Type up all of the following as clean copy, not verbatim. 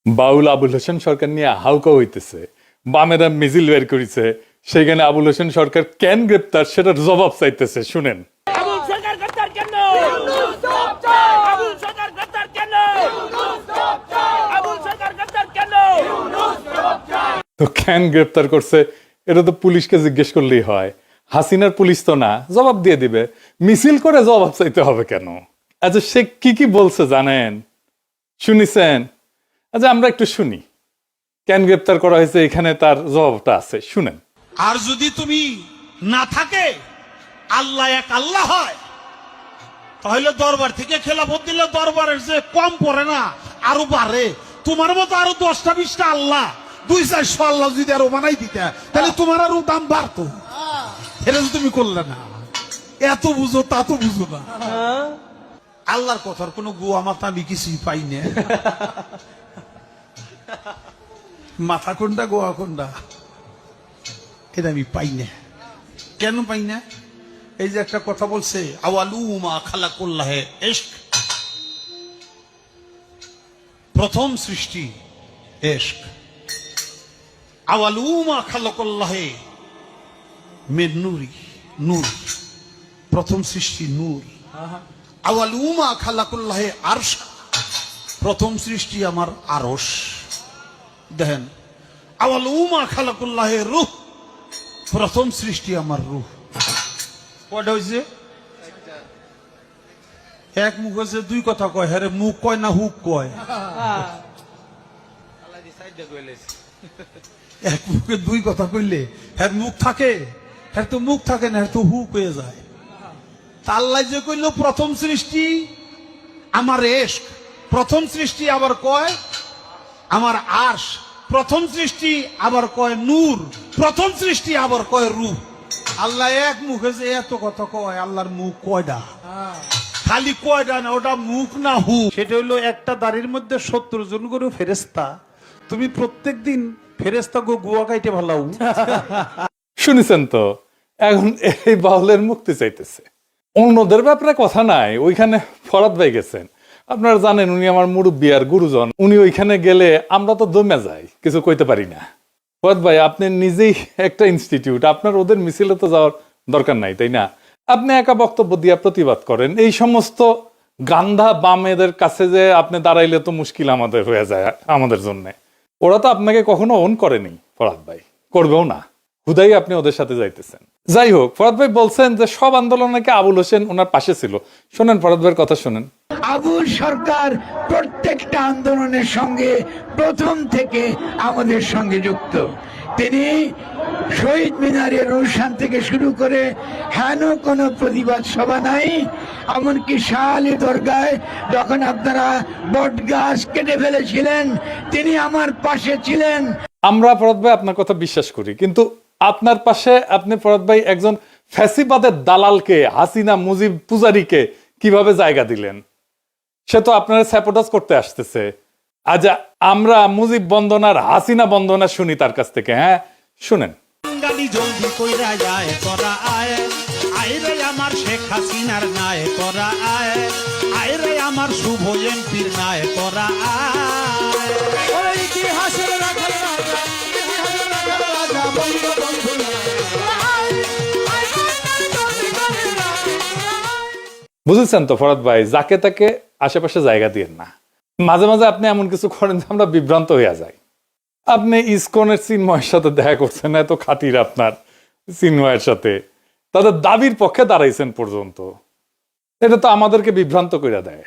বাউল আবুল হোসেন সরকার নিয়ে হাউকা হইতেছে, বামেরা মিছিল বের করেছে, সেখানে আবুল হোসেন সরকার কেন গ্রেপ্তার সেটার জবাব চাইতেছে। শুনেন। আবুল সরকার গ্রেপ্তার কেন? আবুল সরকার গ্রেপ্তার কেন? আবুল সরকার গ্রেপ্তার কেন? তো কেন গ্রেপ্তার করছে এটা তো পুলিশকে জিজ্ঞেস করলেই হয়। হাসিনার পুলিশ তো না, জবাব দিয়ে দিবে। মিছিল করে জবাব চাইতে হবে কেন? আচ্ছা, সে কি কি বলছে জানেন? শুনিছেন? আচ্ছা, আমরা একটু শুনি কেন গ্রেপ্তার করা হয়েছে, এখানে তার জবাবটা আছে, শুনেন। আর যদি তুমি না থাকে, আল্লাহ এক আল্লাহ হয়, তাহলে দরবার থেকে খেলাফত দিলে দরবারের যে কম পড়ে না, আরো বাড়ে। তোমার মতো আরো 10টা-20টা আল্লাহ, 200-400 আল্লাহ যদি আরো বানাই দিতে, তাহলে তোমার আরো দাম বাড়তো। এটা যদি তুমি করলে না, এত বুঝো তা তো বুঝো না। আল্লাহর কথার কোনো গোয়া মাথা আমি কিছুই পাই না। মাথা কোনটা গোয়া কোনটা এটা আমি পাই না। কেন পাই না? এই যে একটা কথা বলছে, আওয়ালুমা খালাকুল্লাহে ইশক, প্রথম সৃষ্টি ইশক। আওয়ালুমা খালাকুল্লাহে মিন নূরি, নূর, প্রথম সৃষ্টি নূর। আওয়ালুমা খালাকুল্লাহে আরশ, প্রথম সৃষ্টি আমার আরশ। দেখেন, আওয়ালুমা খালাকুল্লাহে রূহ, প্রথম সৃষ্টি আমার রূহ। কয়টা হয়েছে? এক মুখ হচ্ছে দুই কথা কয়, হ্যাঁ মুখ কয় না হুক কয়? এক মুখে দুই কথা কইলে হ্যাঁ মুখ থাকে, হ্যাঁ তো মুখ থাকে না, হ্যাঁ তো হুক হয়ে যায়। আল্লাহ যে কইল প্রথম সৃষ্টি আমার ইশক, প্রথম সৃষ্টি আবার কয় আমার আরশ, প্রথম সৃষ্টি আবার কয় নূর, প্রথম সৃষ্টি আবার কয় রূহ। আল্লাহ এক মুখে যে এত কথা কয়, আল্লাহর মুখ কয়টা? খালি কয়টা না, ওটা মুখ না হু। সেটা হইলো একটা দাড়ির মধ্যে 70 জন করে ফেরেস্তা। তুমি প্রত্যেকদিন ফেরেস্তা গো গুয়া কাইটে ভালাও। শুনেছেন তো? এখন এই বাউলের মুক্তি চাইতেছে, অন্যদের ব্যাপারে কথা নাই। ওইখানে ফরাদ ভাই গেছেন, আপনারা জানেন উনি আমার মুরব্বী আর গুরুজন। উনি ওইখানে গেলে আমরা তো দমে যাই, কিছু কইতে পারি না। ফরাদ ভাই, আপনি নিজেই একটা ইনস্টিটিউট, আপনার ওদের মিছিলে তো যাওয়ার দরকার নাই, তাই না? আপনি একা বক্তব্য দিয়ে প্রতিবাদ করেন। এই সমস্ত গান্ধা বামেদের কাছে যে আপনি দাঁড়াইলে তো মুশকিল আমাদের হয়ে যায়, আমাদের জন্য। ওরা তো আপনাকে কখনো অন করেনি ফরাদ ভাই, করবেও না। হুদাই আপনি ওদের সাথে যাইতেছেন। যাই হোক, ফরাদ ভাই বলছেন যে সব আন্দোলনে নাকি আবুল হোসেন ওনার পাশে ছিল। শোনেন ফরাদ ভাইয়ের কথা শোনেন। আবুল সরকার প্রত্যেকটা আন্দোলনের সঙ্গে প্রথম থেকে আমাদের সঙ্গে যুক্ত। তিনি শহীদ মিনারের অনুষ্ঠান থেকে শুরু করে হেন কোনো প্রতিবাদ সভা নাই, এমনকি শাহ আলী দরগায় যখন আপনারা বট গাছ কেটে ফেলেছিলেন, তিনি আমার পাশে ছিলেন। আমরা ফরাদ ভাই আপনার কথা বিশ্বাস করি, কিন্তু আপনার পাশে আপনি ফরাদ ভাই একজন ফ্যাসিবাদের দালালকে, হাসিনা মুজিব পূজারীকে কিভাবে জায়গা দিলেন? সে তো আপনারা স্যাপোটাস করতে আসতেছে। আজ আমরা মুজিব বন্দনার হাসিনা বন্দনা শুনি তার কাছ থেকে। হ্যাঁ, শুনেন। গালি জলদি কইরা যায় তোরা আয়, আয় রে আমার শেখ হাসিনার নায় তোরা আয়, আয় রে আমার শুভ এমপির নায় তোরা আয়। ওই ইতিহাসের রাখাল রাজা, ইতিহাসের রাখাল রাজা বঙ্গবন্ধু বুঝেছেন তো ফরাদ ভাই, যাকে তাকে আশেপাশে জায়গা দিয়েন না। মাঝে মাঝে আপনি এমন কিছু করেন যে আমরা বিভ্রান্ত হইয়া যাই। আপনি ইসকনের চিন্ময়ের সাথে দেখা করছেন, এত খাতির আপনার চিন্ময়ের সাথে, তাদের দাবির পক্ষে দাঁড়াইছেন পর্যন্ত। এটা তো আমাদেরকে বিভ্রান্ত করে দেয়।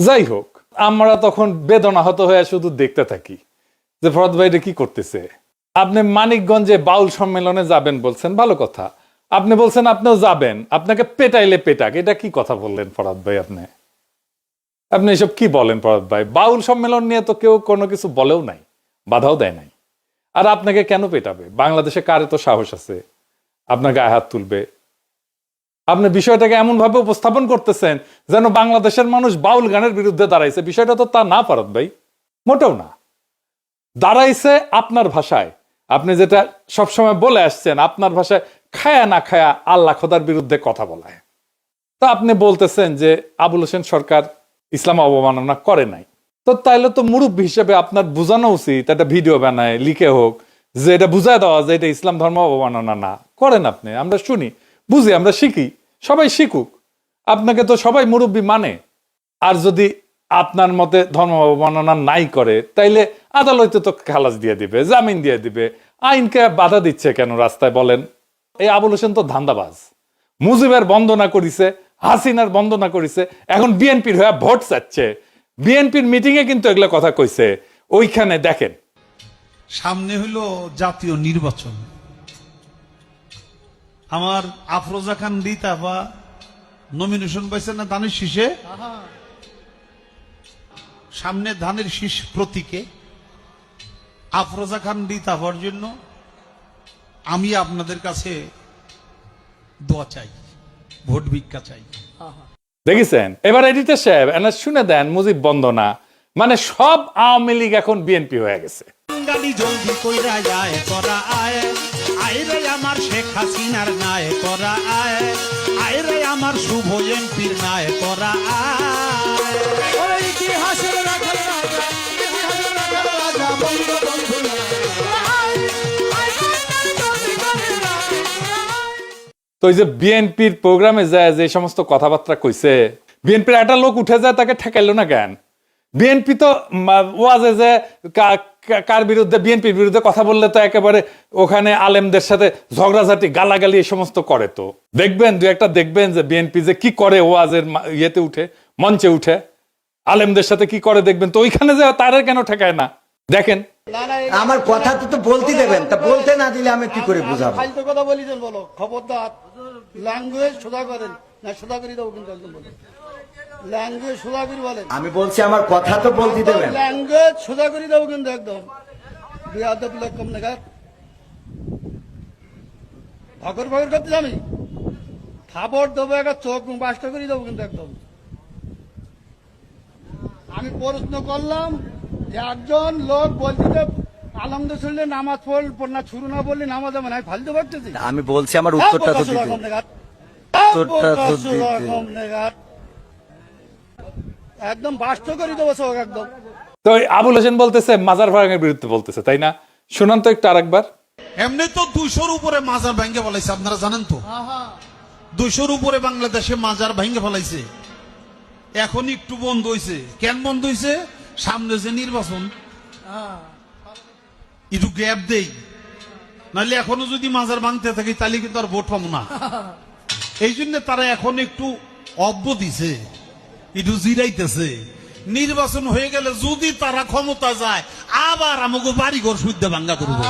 যাই হোক, আমরা তখন বেদনাহত হয়ে শুধু দেখতে থাকি যে ফরাদ ভাই এটা কি করতেছে। আপনি মানিকগঞ্জে বাউল সম্মেলনে যাবেন বলছেন, ভালো কথা। আপনি বলছেন আপনিও যাবেন, আপনাকে পেটাইলে পেটাক, এটা কি কথা বললেন ফরাদ ভাই? আপনি এসব কি বলেন ফরাদ ভাই? বাউল সম্মেলন নিয়ে তো কেউ কোনো কিছু বলেও নাই, বাধাও দেয় নাই। আর আপনাকে কেন পেটাবে? বাংলাদেশে কার এত সাহস আছে আপনার গায়ে হাত তুলবে? আপনি বিষয়টাকে এমন ভাবে উপস্থাপন করতেছেন যেন বাংলাদেশের মানুষ বাউল গানের বিরুদ্ধে দাঁড়াইছে। বিষয়টা তো তা না ফরাদ ভাই, মোটেও না। দাঁড়াইছে আপনার ভাষায়, আপনি যেটা সবসময় বলে আসছেন, আপনার ভাষায় খায়া না খায়া আল্লাহ খোদার বিরুদ্ধে কথা বলায়। তা আপনি বলতেছেন যে আবুল হোসেন সরকার ইসলাম অবমাননা করে নাই। তো তো তাইলে তো মুরব্বী হিসেবে আপনার বোঝানো উচিত, একটা ভিডিও বানায় লিখে হোক, যে এটা বুঝায় দেওয়া যে এটা ইসলাম ধর্ম অবমাননা না করেন আপনি, আমরা শুনি বুঝি, আমরা শিখি, সবাই শিখুক। আপনাকে তো সবাই মুরব্বী মানে। আর যদি আপনার মতে ধর্ম অবমাননা নাই করে, তাইলে আদালতে তো খালাস দিয়ে দিবে, জামিন দিয়ে দিবে। আইনকে বাধা দিচ্ছে কেন রাস্তায় বলেন? এই আবুল হোসেন তো ধান্দাবাজ। মুজিবের বন্দনা করিছে, হাসিনার বন্দনা করিছে, এখন বিএনপির হয়ে ভোট চাচ্ছে। বিএনপির মিটিং এ কিন্তু এগুলো কথা কইছে। ওইখানে দেখেন, সামনে হইলো জাতীয় নির্বাচন। আমার আফরোজা খান রিতাফা নমিনেশন পাইছে না ধানের শীষে, সামনে ধানের শীষ প্রতীকে আফরোজা খান রিতাফার জন্য আমি আপনাদের কাছে দোয়া চাই, ভোট ভিক্ষা চাই। দেখেছেন? এবার এডিটর সাহেব এনা শুনে দেন মুজিব বন্দনা, মানে সব আওয়ামী লীগ এখন বিএনপি হয়ে গেছে। গালি জলদি কইরা যায় তোরা আয়, আয় রে আমার শেখ হাসিনার নাই তোরা আয়, আয় রে আমার শুভ এমপির নাই তোরা আয়। ওই ইতিহাসের রাজা রাজা, ইতিহাসের রাজা রাজা বঙ্গবন্ধু তো এই যে বিএনপির প্রোগ্রামে যায় যে সমস্ত কথাবার্তা কইছে, বিএনপির একটা লোক উঠে যায়, তাকে ঠেকাইলো না কেন? বিএনপি তো ওয়াজে যে কার বিরুদ্ধে, বিএনপির বিরুদ্ধে কথা বললে তো একেবারে ওখানে আলেমদের সাথে ঝগড়াঝাটি গালাগালি এই সমস্ত করে। তো দেখবেন, দু একটা দেখবেন যে বিএনপি যে কি করে ওয়াজের ইয়েতে উঠে, মঞ্চে উঠে আলেমদের সাথে কি করে দেখবেন। তো ওইখানে যে তারা কেন ঠেকায় না দেখেন। আমার কথা তো বলতে দেবেন, তা বলতে না দিলে আমি কি করে বুঝাবো? ফালতু কথা বলিছেন, বলো খবরদার। ল্যাঙ্গুয়েজ সোজা করেন না, সোজা করে দেবো কিন্তু একদম বলেন। ল্যাঙ্গুয়েজ সোজা করে বলেন। আমি বলছি আমার কথা তো বলতে দেবেন। ল্যাঙ্গুয়েজ সোজা করে দেবো কিন্তু একদম। বিয়াদব লোক কম নাগার ভগর ভগর করতে আমি খাবার দেবো, একটা চোখ বাসটা করে দেবো কিন্তু একদম। আমি প্রশ্ন করলাম যে একজন লোক বলছে আলহামদুলিল্লাহ নামাজ পড় না, শুরু না বললে নামাজ হবে না, আমি ফালতু ভাবতেছি। আমি বলছি আমার উত্তরটা তো দিতে। উত্তরটা তো দিতে। একদম বাস্তব করে দেবো সব একদম। তো আবুল হোসেন বলতেছে মাজার ভাঙের বিরুদ্ধে বলতেছে, তাই না? শুনান তো একটু আরেকবার। এমনি তো 200-র উপরে মাজার ভেঙে ফেলাইছে, আপনারা জানেন তো। 200-র উপরে বাংলাদেশে মাজার ভেঙে ফেলাইছে। এখন একটু বন্ধ হইছে। কেন বন্ধ হইছে? সামনে যে নির্বাচন, একটু গ্যাপ দেই, নাহলে এখনো যদি মাজার ভাঙতে থাকি তাহলে কিন্তু আর ভোট পাবো না। এই জন্য তারা এখন একটু অব্য দিছে, একটু জিরাইতেছে। নির্বাচন হয়ে গেলে যদি তারা ক্ষমতা যায়, আবার আমাকে বাড়িঘর শুদ্ধ ভাঙ্গা করবো,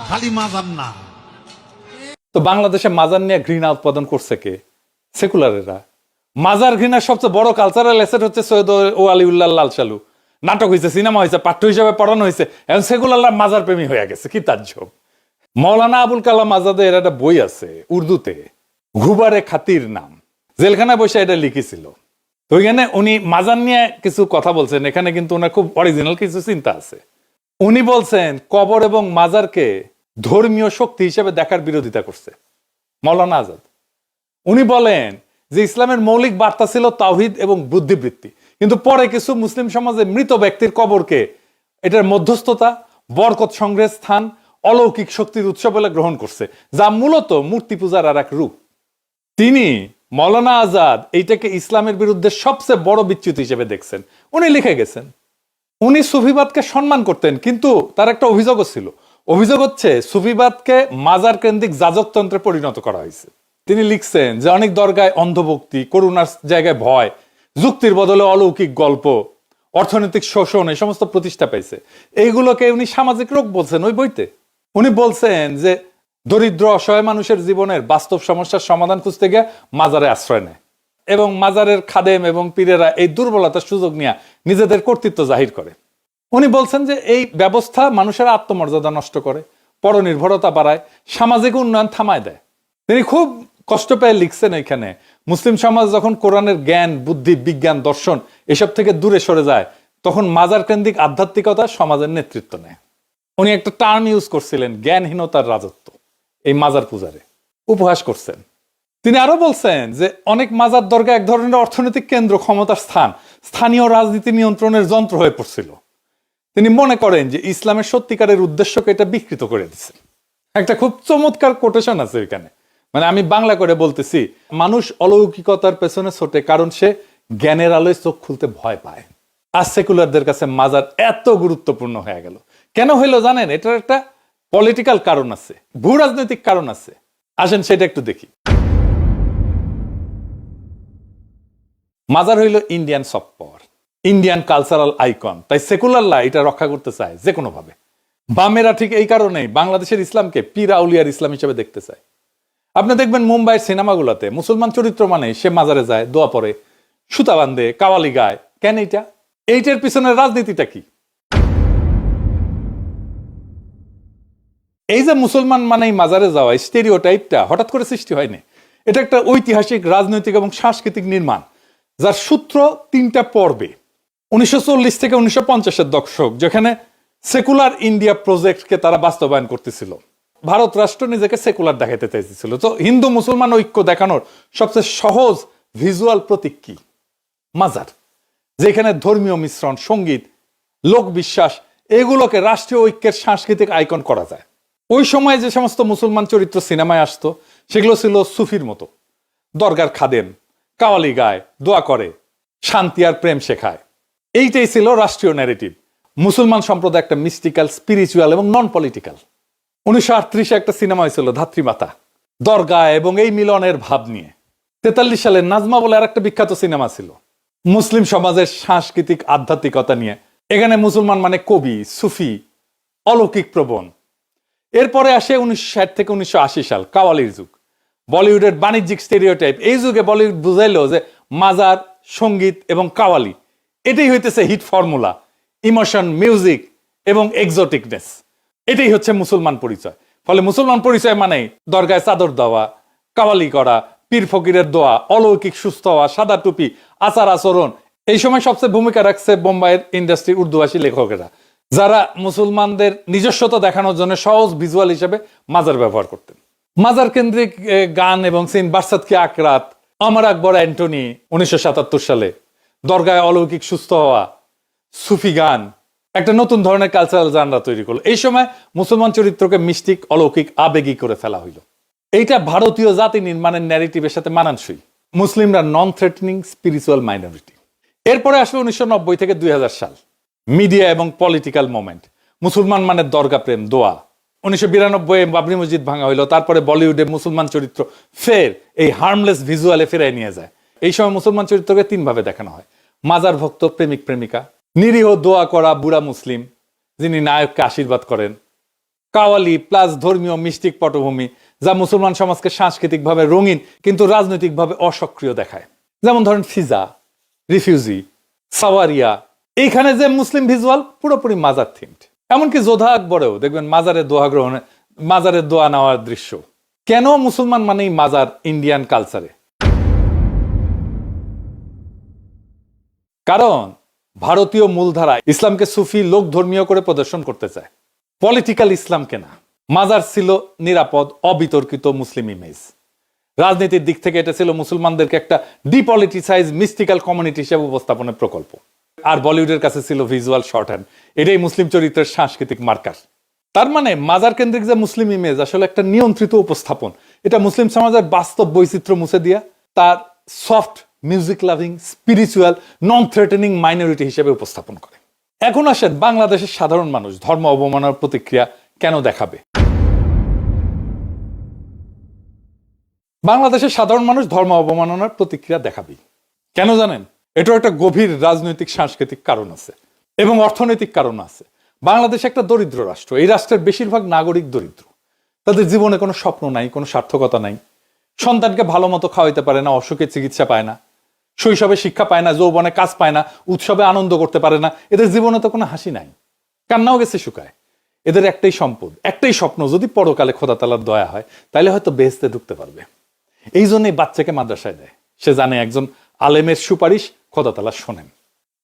খালি মাজার না। তো বাংলাদেশে মাজার নিয়ে ঘৃণা উৎপাদন করছে কে? সেকুলারেরা। মাজার ঘৃণার সবচেয়ে বড় কালচারাল অ্যাসেট হচ্ছে সৈয়দ ও আলিউল্লাহ লাল সালু। নাটক হয়েছে, সিনেমা হয়েছে, পাঠ্য হিসাবে পড়ানো হয়েছে, এখন সেকুলাররা মাজার প্রেমী হয়ে গেছে। কি তাজ্জব! মৌলানা আবুল কালাম আজাদের একটা বই আছে উর্দুতে, ঘুবারে খাতির নাম, জেলখানায় বসে এটা লিখেছিল। তো ওইখানে উনি মাজার নিয়ে কিছু কথা বলছেন। এখানে কিন্তু ওনার খুব অরিজিনাল কিছু চিন্তা আছে। উনি বলছেন কবর এবং মাজারকে ধর্মীয় শক্তি হিসেবে দেখার বিরোধিতা করছে মৌলানা আজাদ। উনি বলেন যে ইসলামের মৌলিক বার্তা ছিল তাওহীদ এবং বুদ্ধিবৃত্তি, কিন্তু পরে কিছু মুসলিম সমাজে মৃত ব্যক্তির কবরকে এটার মধ্যস্থতা, বরকত সংগ্রহের স্থান, অলৌকিক শক্তির উৎস বলে গ্রহণ করছে, যা মূলত মূর্তি পূজার আর এক রূপ। তিনি মৌলানা আজাদ এইটাকে ইসলামের বিরুদ্ধে সবচেয়ে বড় বিচ্যুতি হিসেবে দেখছেন। উনি লিখে গেছেন উনি সুফিবাদকে সম্মান করতেন, কিন্তু তার একটা অভিযোগও ছিল। অভিযোগ হচ্ছে সুফিবাদকে মাজার কেন্দ্রিক যাজকতন্ত্রে পরিণত করা হয়েছে। তিনি লিখছেন যে অনেক দরগায় অন্ধভক্তি, করুণার জায়গায় ভয়, যুক্তির বদলে অলৌকিক গল্প, অর্থনৈতিক শোষণ, এই সমস্ত প্রতিষ্ঠা পাইছে। এইগুলোকে উনি সামাজিক রোগ বলছেন ওই বইতে। উনি বলছেন যে দরিদ্র অসহায় মানুষের জীবনের বাস্তব সমস্যার সমাধান খুঁজতে গিয়ে মাজারে আশ্রয় নেয়, এবং মাজারের খাদেম এবং পীরেরা এই দুর্বলতার সুযোগ নিয়ে নিজেদের কর্তৃত্ব জাহির করে। উনি বলছেন যে এই ব্যবস্থা মানুষের আত্মমর্যাদা নষ্ট করে, পরনির্ভরতা বাড়ায়, সামাজিক উন্নয়ন থামায় দেয়। তিনি খুব কষ্ট পেয়ে লিখছেন এখানে, মুসলিম সমাজ যখন কোরআনের জ্ঞান, বুদ্ধি, বিজ্ঞান, দর্শন এসব থেকে দূরে সরে যায়, তখন মাজার কেন্দ্রিক আধ্যাত্মিকতা সমাজের নেতৃত্ব নেয়। উনি একটা টার্ম ইউজ করছিলেন, জ্ঞানহীনতার রাজত্ব, এই মাজার পূজারে উপহাস করছেন। তিনি আরো বলছেন যে অনেক মাজার দরগা এক ধরনের অর্থনৈতিক কেন্দ্র, ক্ষমতার স্থান, স্থানীয় রাজনীতি নিয়ন্ত্রণের যন্ত্র হয়ে পড়ছিল। তিনি মনে করেন যে ইসলামের সত্যিকারের উদ্দেশ্যকে এটা বিকৃত করে দিচ্ছে। একটা খুব চমৎকার কোটেশন আছে এখানে, মানে আমি বাংলা করে বলতেছি, মানুষ অলৌকিকতার পেছনে ছোটে কারণ সে জ্ঞানের আলোয় চোখ খুলতে ভয় পায়। আর সেকুলারদের কাছে মাজার এত গুরুত্বপূর্ণ হয়ে গেল কেন হইলো জানেন? এটার একটা পলিটিক্যাল কারণ আছে, ভূ রাজনৈতিক কারণ আছে। আসেন সেটা একটু দেখি। মাজার হইল Indian soft power, Indian cultural icon, তাই সেকুলাররা এটা রক্ষা করতে চায় যে কোনো ভাবে। বামেরা ঠিক এই কারণেই বাংলাদেশের ইসলামকে পীর আউলিয়ার ইসলাম হিসেবে দেখতে চায়। আপনি দেখবেন মুম্বাইয়ের সিনেমাগুলোতে মুসলমান চরিত্র মানে সে মাজারে যায়, দোয়া পড়ে, সুতা বান্ধে, কাওয়ালি গায়। কেন এইটার পিছনের রাজনীতিটা কি? এই যে মুসলমান মানেই মাজারে যাওয়া স্টেরিওটাইপটা হঠাৎ করে সৃষ্টি হয়নি। এটা একটা ঐতিহাসিক, রাজনৈতিক এবং সাংস্কৃতিক নির্মাণ, যার সূত্র 3টা পর্বে। 1940 থেকে 1950-এর দশক, যেখানে সেকুলার ইন্ডিয়া প্রজেক্টকে তারা বাস্তবায়ন করতেছিল। ভারত রাষ্ট্র নিজেকে সেকুলার দেখাতে চাইতেছিল। তো হিন্দু মুসলমান ঐক্য দেখানোর সবচেয়ে সহজ ভিজুয়াল প্রতীক কি? মাজার, যেখানে ধর্মীয় মিশ্রণ, সঙ্গীত, লোকবিশ্বাস এগুলোকে রাষ্ট্রীয় ঐক্যের সাংস্কৃতিক আইকন করা যায়। ওই সময় যে সমস্ত মুসলমান চরিত্র সিনেমায় আসতো সেগুলো ছিল সুফির মতো, দরগার খাদেম, কাওয়ালি গায়, দোয়া করে, শান্তি আর প্রেম শেখায়। এইটাই ছিল রাষ্ট্রীয় ন্যারেটিভ। মুসলমান সম্প্রদায় একটা মিস্টিক্যাল, স্পিরিচুয়াল এবং নন পলিটিক্যাল। 1938-এ একটা সিনেমা হয়েছিল ধাত্রীমাতা, দরগা এবং এই মিলনের ভাব নিয়ে। 43 সালে নাজমা বলে আর একটা বিখ্যাত সিনেমা ছিল মুসলিম সমাজের সাংস্কৃতিক আধ্যাত্মিকতা নিয়ে। এখানে মুসলমান মানে কবি, সুফি, অলৌকিক প্রবণ। এরপরে আসে 1960 থেকে 1980 সাল, কাওয়ালির যুগ, বলিউডের বাণিজ্যিক স্টেরিওটাইপ। এই যুগে বলিউড বুঝাইলো যে মাজার, সঙ্গীত এবং কাওয়ালি এটাই হইতেছে হিট ফর্মুলা, ইমোশন, মিউজিক এবং এক্সোটিকনেস। এটাই হচ্ছে মুসলমান পরিচয়। ফলে মুসলমান পরিচয় মানে দরগায় চাদর দেওয়া, কাওয়ালি করা, পীর ফকিরের দোয়া, অলৌকিক সুস্থ হওয়া, সাদা টুপি, আচার আচরণ। এই সময় সবচেয়ে ভূমিকা রাখছে বোম্বাইয়ের ইন্ডাস্ট্রির উর্দুভাষী লেখকেরা, যারা মুসলমানদের নিজস্বতা দেখানোর জন্য সহজ ভিজুয়াল হিসেবে মাজার ব্যবহার করতেন। মাজার কেন্দ্রিক গান এবং সিন বারসাত কি আকরাত, অমর আকবর অ্যান্টনি 1977 সালে, দরগায় অলৌকিক সুস্থ হওয়া, সুফি গান একটা নতুন ধরনের কালচারাল জানরা তৈরি করলো। এই সময় মুসলমান চরিত্রকে মিস্টিক, অলৌকিক, আবেগী করে ফেলা হইল। এইটা ভারতীয় জাতি নির্মাণের ন্যারেটিভের সাথে মানানসই। মুসলিমরা নন থ্রেটনিং স্পিরিচুয়াল মাইনরিটি। এরপরে আসবে 1990 থেকে 2000 সাল, মিডিয়া এবং পলিটিক্যাল মোমেন্ট। মুসলমান মানে দরগা প্রেম, দোয়া। 1992-এ বাবরি মসজিদ ভাঙা হইলো। তারপরে বলিউডে মুসলমান চরিত্র ফের এই হার্মলেস ভিজুয়ালে ফেরাই নিয়ে যায়। এই সময় মুসলমান চরিত্রকে 3 ভাবে দেখানো হয়: মাজার ভক্ত, প্রেমিক প্রেমিকা, নিরীহ দোয়া করা বুড়া মুসলিম যিনি নায়ককে আশীর্বাদ করেন, কাওয়ালি প্লাস ধর্মীয় মিস্টিক পটভূমি, যা মুসলমান সমাজকে সাংস্কৃতিকভাবে রঙিন কিন্তু রাজনৈতিকভাবে অসক্রিয় দেখায়। যেমন ধরেন ফিজা, রিফিউজি, সাওয়ারিয়া। এইখানে যে মুসলিম ভিজুয়াল পুরোপুরি মাজার থিমড। এমনকি যোধা আকবরেও দেখবেন মাজারের দোয়া গ্রহণে, মাজারের দোয়া নেওয়ার দৃশ্য। কেন মুসলমান মানেই মাজার ইন্ডিয়ান কালচারে? কারণ ভারতীয় মূলধারা ইসলামকে সুফি, লোক ধর্মীয় করে প্রদর্শন করতে চায়, পলিটিক্যাল ইসলামকে না। মাজার ছিল নিরাপদ, অবিতর্কিত মুসলিম ইমেজ। রাজনীতির দিক থেকে এটা ছিল মুসলমানদেরকে একটা ডিপলিটিসাইজ, মিস্টিক্যাল কমিউনিটি হিসেবে উপস্থাপনের প্রকল্প। আর বলিউডের কাছে ছিল ভিজুয়াল শর্ট হ্যান্ড। এটাই মুসলিম চরিত্রের সাংস্কৃতিক মার্কার। তার মানে মাজার কেন্দ্রিক যে মুসলিম ইমেজ আসলে একটা নিয়ন্ত্রিত উপস্থাপন। এটা মুসলিম সমাজের বাস্তব বৈচিত্র্য মুছে দিয়া তার সফট, মিউজিক লাভিং, স্পিরিচুয়াল, নন থ্রেটেনিং মাইনরিটি হিসেবে উপস্থাপন করে। এখন আসেন বাংলাদেশের সাধারণ মানুষ ধর্ম অবমাননার প্রতিক্রিয়া কেন দেখাবে? বাংলাদেশের সাধারণ মানুষ ধর্ম অবমাননার প্রতিক্রিয়া দেখাবেই। কেন জানেন? এটার একটা গভীর রাজনৈতিক, সাংস্কৃতিক কারণ আছে এবং অর্থনৈতিক কারণ আছে। বাংলাদেশ একটা দরিদ্র রাষ্ট্র। এই রাষ্ট্রের বেশিরভাগ নাগরিক দরিদ্র। তাদের জীবনে কোনো স্বপ্ন নাই, কোনো সার্থকতা নাই। সন্তানকে ভালো মতো খাওয়াইতে পারে না, অসুখে চিকিৎসা পায় না, শৈশবে শিক্ষা পায় না, যৌবনে কাজ পায় না, উৎসবে আনন্দ করতে পারে না। এদের জীবনে তো কোনো হাসি নাই, কান্নাও গেছে শুকায়। এদের একটাই সম্পদ, একটাই স্বপ্ন, যদি পরকালে খোদা তাআলার দয়া হয় তাহলে হয়তো বেহেশতে ঢুকতে পারবে। এই জন্যই বাচ্চাকে মাদ্রাসায় দেয়। সে জানে একজন আলেমের সুপারিশ খোদা তাআলা শোনেন।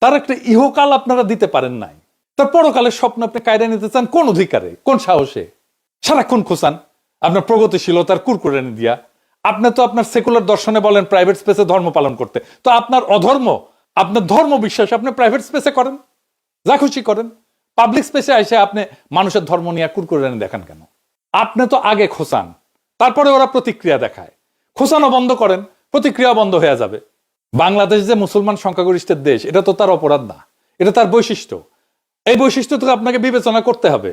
তার একটা ইহকাল আপনারা দিতে পারেন নাই, তার পরকালের স্বপ্ন আপনি কায়দা নিতে চান কোন অধিকারে, কোন সাহসে? সারাক্ষণ খোঁচান আপনার প্রগতিশীলতার কুরকুরানি দিয়া। আপনি তো আপনার সেকুলার দর্শনে বলেন প্রাইভেট স্পেসে ধর্ম পালন করতে, তো আপনার অধর্ম আপনার ধর্ম বিশ্বাস আপনি প্রাইভেট স্পেসে করেন, যা খুশি করেন। পাবলিক স্পেসে এসে আপনি মানুষের ধর্ম নিয়ে কুরকুরে দেখান কেন? আপনি তো আগে খোঁচান, তারপরে ওরা প্রতিক্রিয়া দেখায়। খোঁচানো বন্ধ করেন, প্রতিক্রিয়া বন্ধ হয়ে যাবে। বাংলাদেশ যে মুসলমান সংখ্যাগরিষ্ঠের দেশ, এটা তো তার অপরাধ না, এটা তার বৈশিষ্ট্য। এই বৈশিষ্ট্য তো আপনাকে বিবেচনা করতে হবে।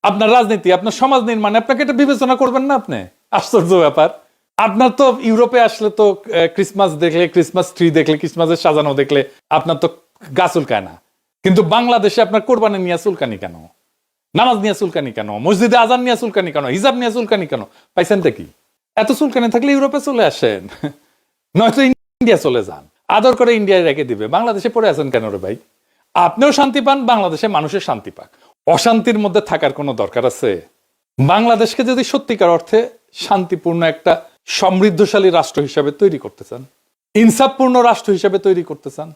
আপনার রাজনীতি, আপনার সমাজ নির্মাণে আপনাকে এটা বিবেচনা করবেন না আপনি? আশ্চর্য ব্যাপার। আপনার তো ইউরোপে আসলে তো ক্রিসমাস দেখলে, ক্রিসমাস ট্রি দেখলে, ক্রিসমাসের সাজানো দেখলে আপনার তো গা চুলকায় না। কিন্তু বাংলাদেশে আপনার কোরবানি নিয়ে চুলকানি কেন? নামাজ নিয়ে চুলকানি কেন? মসজিদে আজান নিয়ে চুলকানি কেন? হিজাব নিয়ে চুলকানি কেন? পাইছেনটা কি? এত চুলকানি থাকলে ইউরোপে চলে আসেন, নয়তো ইন্ডিয়া চলে যান। আদর করে ইন্ডিয়ায় রেখে দিবে। বাংলাদেশে পড়ে আছেন কেন রে ভাই? আপনিও শান্তি পান, বাংলাদেশে মানুষের শান্তি পাক। অশান্তির মধ্যে থাকার কোনো দরকার আছে? বাংলাদেশকে যদি সত্যিকার অর্থে শান্তিপূর্ণ একটা সমৃদ্ধশালী রাষ্ট্র হিসাবে তৈরি করতে চান, ইনসাফপূর্ণ রাষ্ট্র হিসাবে তৈরি করতে চান,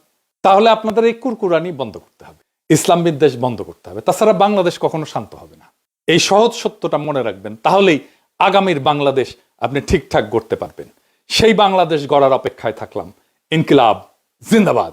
তাহলে আপনাদের এই কুরকুরানি বন্ধ করতে হবে, ইসলাম বিদ্বেষ বন্ধ করতে হবে। তাছাড়া বাংলাদেশ কখনো শান্ত হবে না। এই সহজ সত্যটা মনে রাখবেন, তাহলেই আগামীর বাংলাদেশ আপনি ঠিকঠাক গড়তে পারবেন। সেই বাংলাদেশ গড়ার অপেক্ষায় থাকলাম। ইনকিলাব জিন্দাবাদ।